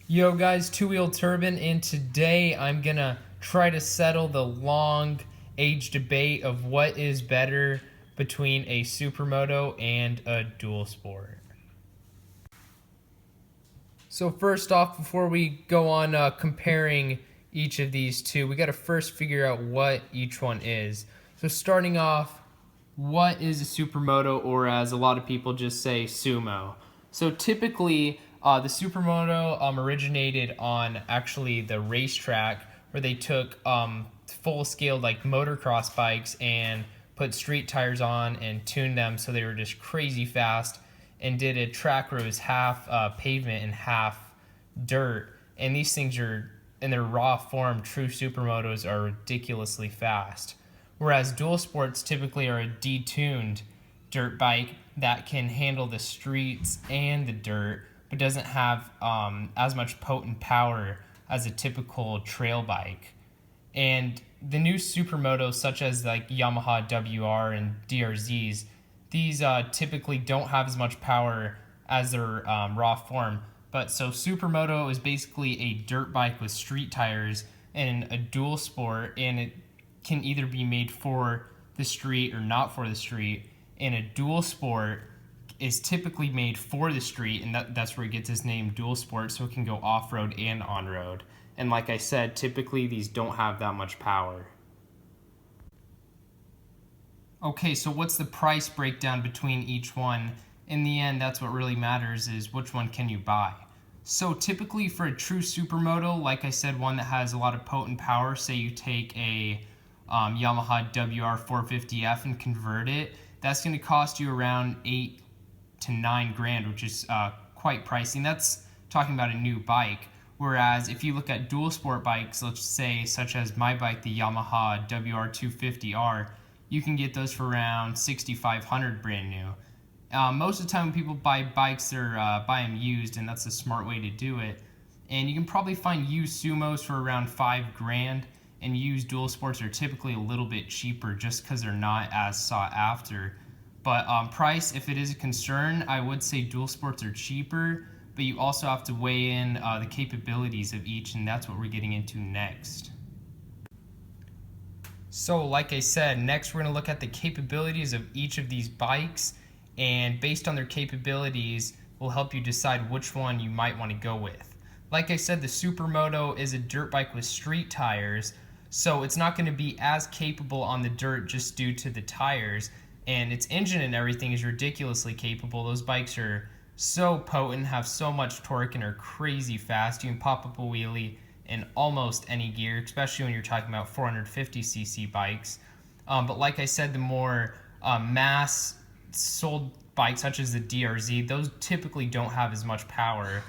Yo guys, two-wheel Turban, and today I'm gonna try to settle the long age debate of what is better between a Supermoto and a dual sport. So first off, before we go on comparing each of these two, we gotta first figure out what each one is. So starting off, what is a Supermoto, or as a lot of people just say, Sumo? So typically, the Supermoto originated on actually the racetrack, where they took full-scale like motocross bikes and put street tires on and tuned them so they were just crazy fast, and did a track where it was half pavement and half dirt. And these things are, in their raw form, true Supermotos are ridiculously fast. Whereas dual sports typically are a detuned dirt bike that can handle the streets and the dirt, but doesn't have as much potent power as a typical trail bike. And the new Supermotos, such as like Yamaha WR and DRZs, these typically don't have as much power as their raw form. But so Supermoto is basically a dirt bike with street tires and a dual sport, and it can either be made for the street or not for the street. And a dual sport is typically made for the street, and that's where it gets its name, dual sport, so it can go off-road and on-road. And like I said, typically these don't have that much power. Okay, so what's the price breakdown between each one? In the end, that's what really matters, is which one can you buy. So typically for a true Supermoto, like I said, one that has a lot of potent power, say you take a Yamaha WR 450F and convert it, that's going to cost you around 8 to 9 grand, which is quite pricey. And that's talking about a new bike. Whereas if you look at dual sport bikes, let's say such as my bike, the Yamaha WR 250R, you can get those for around 6,500 brand new. Most of the time when people buy bikes, they're buy them used, and that's a smart way to do it. And you can probably find used Sumos for around 5 grand, and used dual sports are typically a little bit cheaper just because they're not as sought after. But price, if it is a concern, I would say dual sports are cheaper, but you also have to weigh in the capabilities of each, and that's what we're getting into next. So like I said, next we're going to look at the capabilities of each of these bikes, and based on their capabilities will help you decide which one you might want to go with. Like I said, the Supermoto is a dirt bike with street tires, so it's not going to be as capable on the dirt just due to the tires, and its engine and everything is ridiculously capable. Those bikes are so potent, have so much torque, and are crazy fast. You can pop up a wheelie in almost any gear, especially when you're talking about 450cc bikes. But like I said, the more mass sold bikes such as the DRZ, those typically don't have as much power.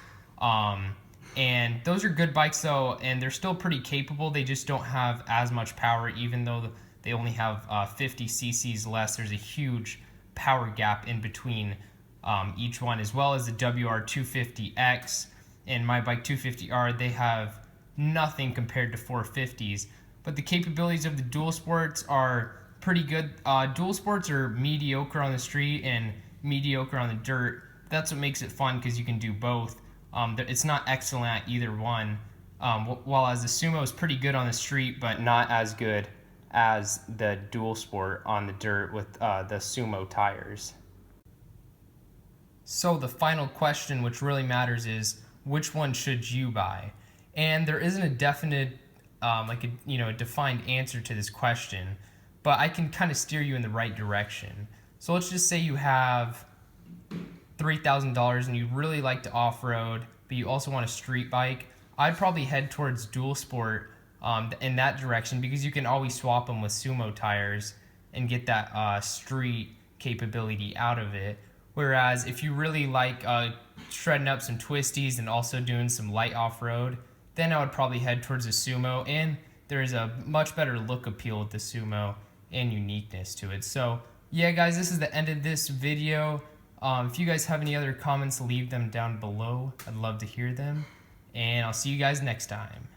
And those are good bikes though, and they're still pretty capable. They just don't have as much power, even though they only have 50 cc's less. There's a huge power gap in between each one, as well as the WR 250X and my bike 250R. They have nothing compared to 450s, but the capabilities of the dual sports are pretty good. Dual sports are mediocre on the street and mediocre on the dirt. That's what makes it fun, because you can do both. It's not excellent at either one, while as the Sumo is pretty good on the street, but not as good as the dual sport on the dirt with the Sumo tires. So the final question, which really matters, is which one should you buy? And there isn't a definite, a defined answer to this question, but I can kind of steer you in the right direction. So let's just say you have $3,000 and you really like to off-road, but you also want a street bike. I'd probably head towards dual sport in that direction, because you can always swap them with Sumo tires and get that street capability out of it. Whereas if you really like shredding up some twisties and also doing some light off-road, then I would probably head towards the Sumo, and there's a much better look appeal with the Sumo and uniqueness to it. So yeah guys, this is the end of this video. If you guys have any other comments, leave them down below. I'd love to hear them, and I'll see you guys next time.